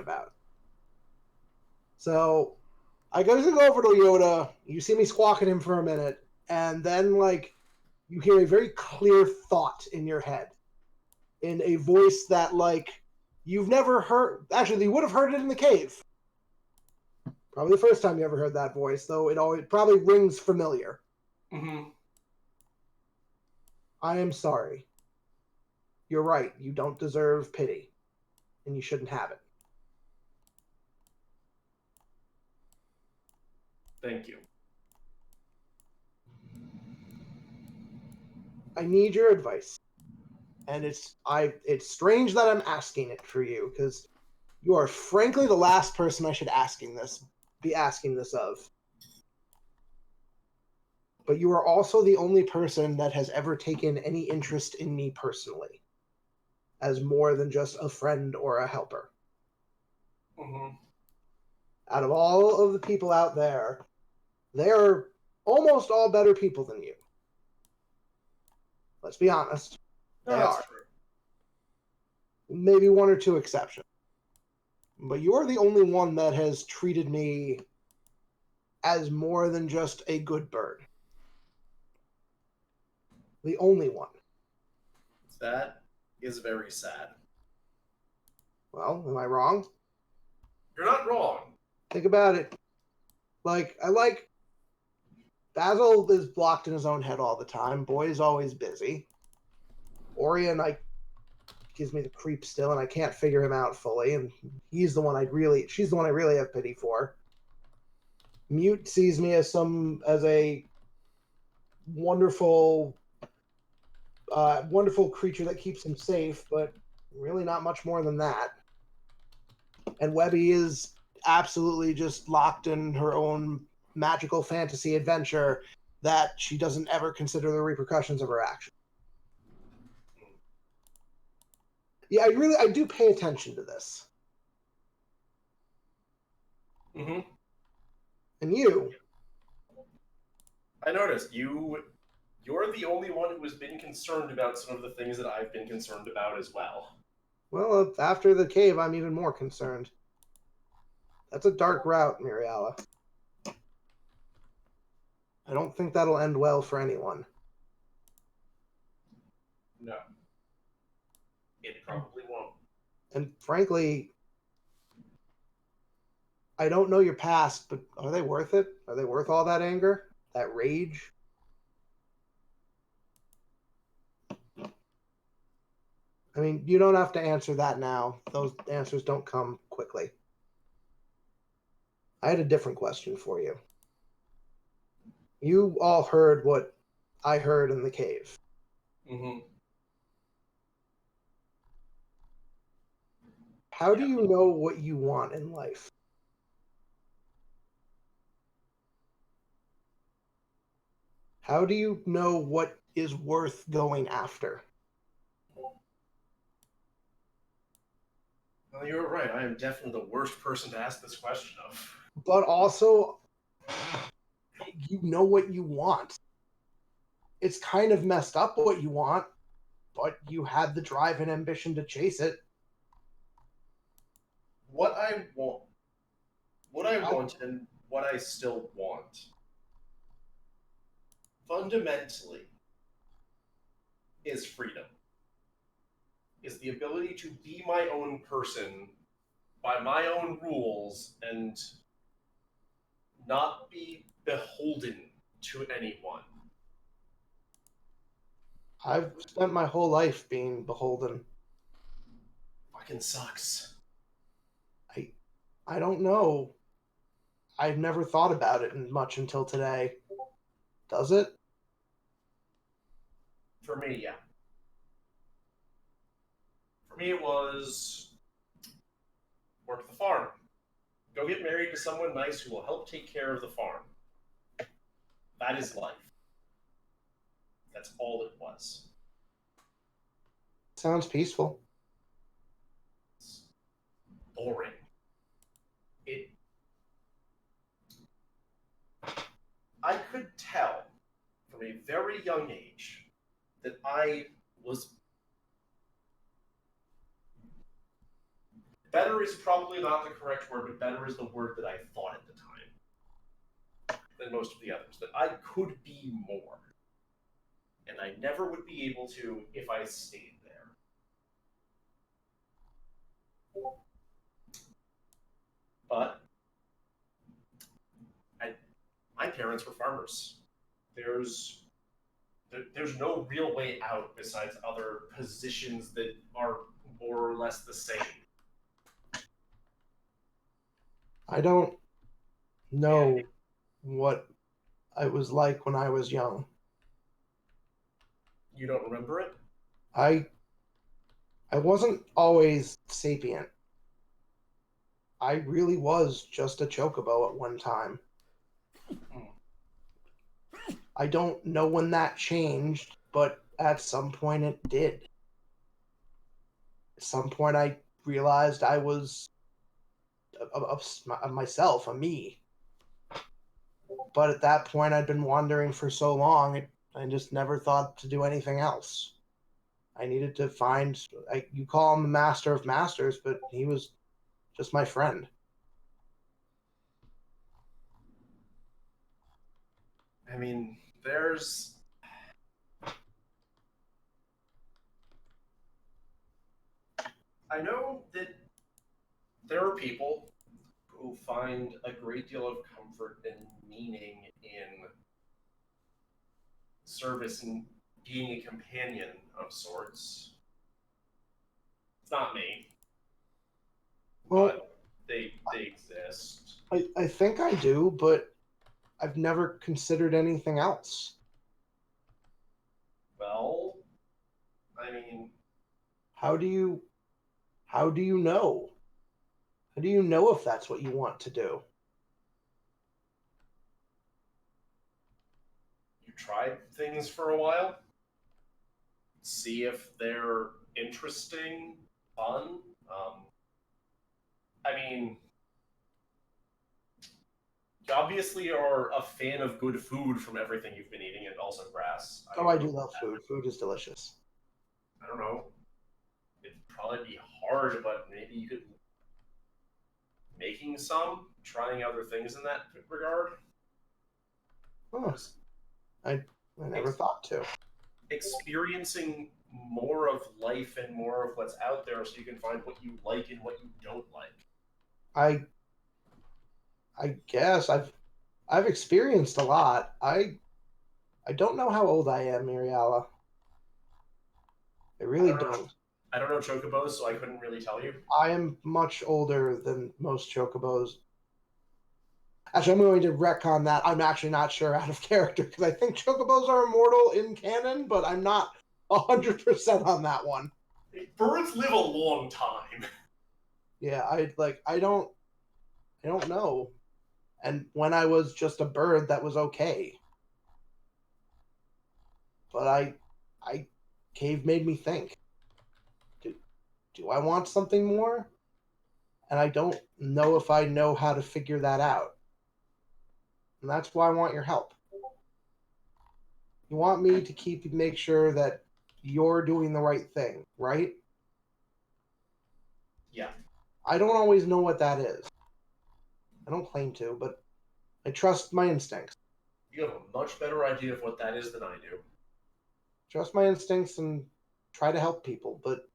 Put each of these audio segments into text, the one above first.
about. So I go to go over to Yoda. You see me squawk at him for a minute, and then like you hear a very clear thought in your head, in a voice that like you've never heard. Actually, you would have heard it in the cave. Probably the first time you ever heard that voice, though it probably rings familiar. Mm-hmm. I am sorry. You're right. You don't deserve pity, and you shouldn't have it. Thank you. I need your advice. And it's strange that I'm asking it for you, because you are frankly the last person I should be asking this of. But you are also the only person that has ever taken any interest in me personally, as more than just a friend or a helper. Mm-hmm. Out of all of the people out there, they are almost all better people than you. Let's be honest. No, They that's are. true. Maybe one or two exceptions. But you're the only one that has treated me as more than just a good bird. The only one. That is very sad. Well, am I wrong? You're not wrong. Think about it. Like Basil is blocked in his own head all the time. Boy is always busy. Orion, gives me the creep still, and I can't figure him out fully. And she's the one I really have pity for. Mute sees me as a wonderful, wonderful creature that keeps him safe, but really not much more than that. And Webby is absolutely just locked in her own magical fantasy adventure that she doesn't ever consider the repercussions of her actions. Yeah, I do pay attention to this. Mm-hmm. And you? I noticed you're the only one who has been concerned about some of the things that I've been concerned about as well. Well, after the cave, I'm even more concerned. That's a dark route, Muriala. I don't think that'll end well for anyone. No. It probably won't. And frankly, I don't know your past, but are they worth it? Are they worth all that anger? That rage? I mean, you don't have to answer that now. Those answers don't come quickly. I had a different question for you. You all heard what I heard in the cave. Mm-hmm. How do you know what you want in life? How do you know what is worth going after? Well, you're right. I am definitely the worst person to ask this question of. But also, you know what you want. It's kind of messed up what you want, but you had the drive and ambition to chase it. What I want, and what I still want, fundamentally, is freedom. Is the ability to be my own person by my own rules and not be beholden to anyone. I've spent my whole life being beholden. Fucking sucks. I don't know. I've never thought about it much until today. Does it? For me, yeah. For me, it was work the farm. Go get married to someone nice who will help take care of the farm. That is life. That's all it was. Sounds peaceful. It's boring. It. I could tell from a very young age that I was better better is probably not the correct word, but better is the word that I thought at the time than most of the others. That I could be more. And I never would be able to if I stayed there. But my parents were farmers. There's no real way out besides other positions that are more or less the same. I don't know what it was like when I was young. You don't remember it? I wasn't always sapient. I really was just a chocobo at one time. I don't know when that changed, but at some point it did. At some point I realized I was myself, a me. But at that point I'd been wandering for so long, I just never thought to do anything else. I needed to find, you call him the master of masters, but he was just my friend. I mean, I know that there are people who find a great deal of comfort and meaning in service and being a companion of sorts. It's not me, Well, but they exist. I think I do, but I've never considered anything else. Well, I mean, How do you how do you know? How do you know if that's what you want to do? you try things for a while, see if they're interesting, fun. I mean, you obviously are a fan of good food from everything you've been eating, and also grass. Oh, I do love food. Food is delicious. I don't know. It'd probably be hard, but maybe you could making some, trying other things in that regard. Huh. I never thought to. Experiencing more of life and more of what's out there, so you can find what you like and what you don't like. I guess I've experienced a lot. I don't know how old I am, Muriala. I really don't. I don't know chocobos, so I couldn't really tell you. I am much older than most chocobos. Actually, I'm going to retcon that. I'm actually not sure out of character because I think chocobos are immortal in canon, but I'm not 100% on that one. Birds live a long time. Yeah, I don't know. And when I was just a bird, that was okay. But cave made me think. Do I want something more? And I don't know if I know how to figure that out. And that's why I want your help. You want me to make sure that you're doing the right thing, right? Yeah. I don't always know what that is. I don't claim to, but I trust my instincts. You have a much better idea of what that is than I do. Trust my instincts and try to help people, but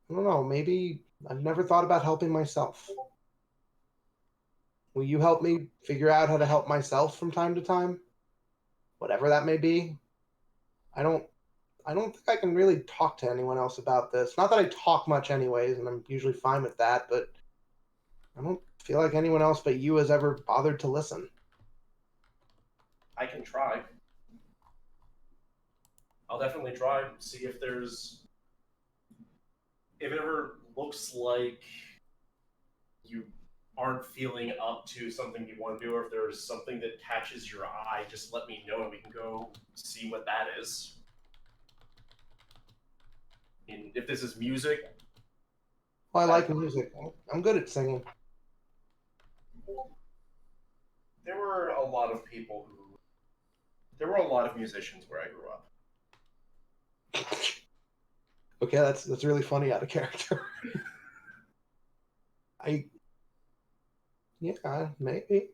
I don't know, maybe I've never thought about helping myself. Will you help me figure out how to help myself from time to time? Whatever that may be. I don't think I can really talk to anyone else about this. Not that I talk much anyways, and I'm usually fine with that, but I don't feel like anyone else but you has ever bothered to listen. I can try. I'll definitely try. See if it ever looks like you aren't feeling up to something you want to do, or if there's something that catches your eye, just let me know and we can go see what that is. And if this is music, Well, I like music. I'm good at singing. there were a lot of people who. There were a lot of musicians where I grew up. Okay, that's really funny out of character. Yeah, maybe.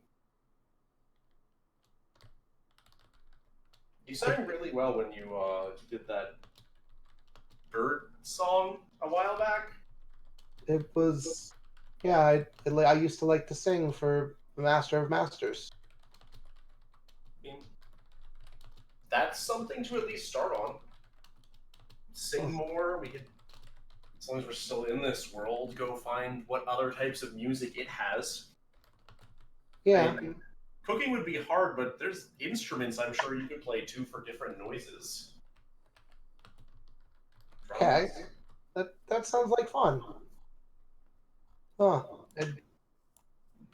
You sang really well when you did that bird song a while back. It was, yeah. I used to like to sing for the Master of Masters. I mean, that's something to at least start on. Sing more. We could, as long as we're still in this world, go find what other types of music it has. Yeah. I mean, cooking would be hard, but there's instruments I'm sure you could play too for different noises. Okay. Drums. That sounds like fun. Huh. And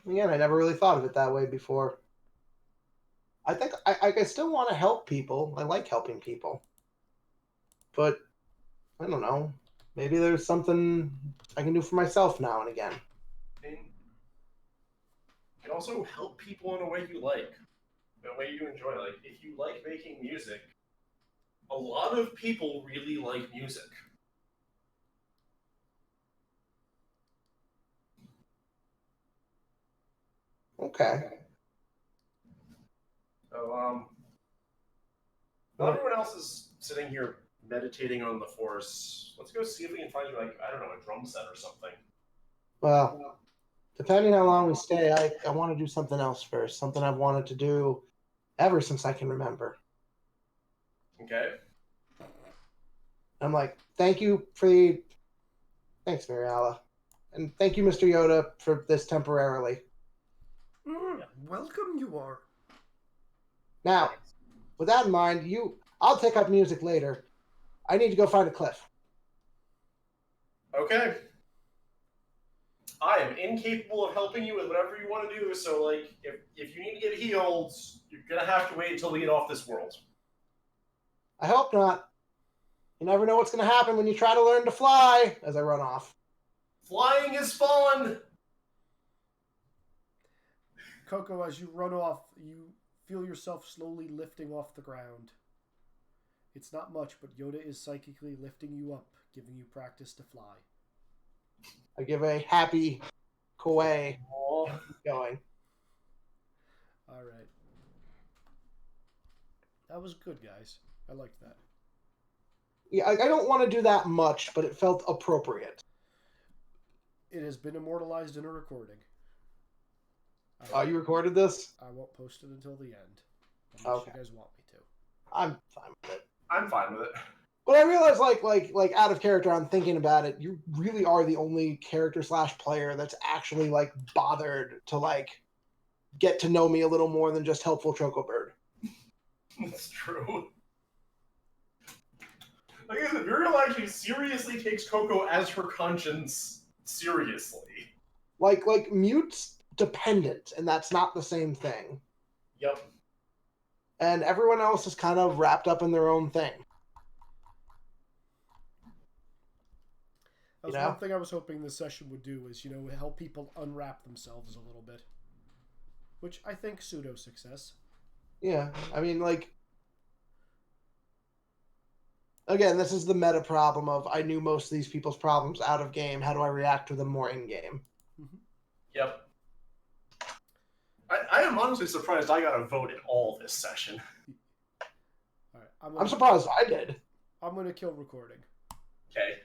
again, I never really thought of it that way before. I think I still want to help people. I like helping people, but I don't know. Maybe there's something I can do for myself now and again. And you can also help people in a way you like, in a way you enjoy. Like, if you like making music, a lot of people really like music. Okay. So, while Well, everyone else is sitting here meditating on the force, let's go see if we can find you, like, I don't know, a drum set or something. well, depending how long we stay, I want to do something else first. Something I've wanted to do ever since I can remember. Okay? I'm like, thanks, Muriala. And thank you, Mr. Yoda, for this temporarily. Welcome you are. Now, with that in mind, I'll take up music later. I need to go find a cliff. Okay. I am incapable of helping you with whatever you want to do, so, like, if you need to get healed, you're gonna have to wait until we get off this world. I hope not. You never know what's going to happen when you try to learn to fly, as I run off. Flying is fun! Coco, as you run off, you feel yourself slowly lifting off the ground. It's not much, but Yoda is psychically lifting you up, giving you practice to fly. I give a happy Koei going. All right. That was good, guys. I liked that. Yeah, I don't want to do that much, but it felt appropriate. It has been immortalized in a recording. You recorded this? I won't post it until the end. Unless Okay. you guys want me to. I'm fine with it. I'm fine with it. But I realize, like out of character, I'm thinking about it. You really are the only character / player that's actually like bothered to like get to know me a little more than just helpful Choco Bird. That's true. Like I said, Muriel actually seriously takes Coco as her conscience seriously. Like Mute's dependent, and that's not the same thing. Yep. And everyone else is kind of wrapped up in their own thing. That was one thing I was hoping this session would do is, help people unwrap themselves a little bit. Which I think pseudo-success. Yeah, I mean, like, again, this is the meta problem of I knew most of these people's problems out of game. How do I react to them more in game? Mm-hmm. Yep. I am honestly surprised I got a vote at all this session. All right, I'm surprised I did. I'm going to kill recording. Okay.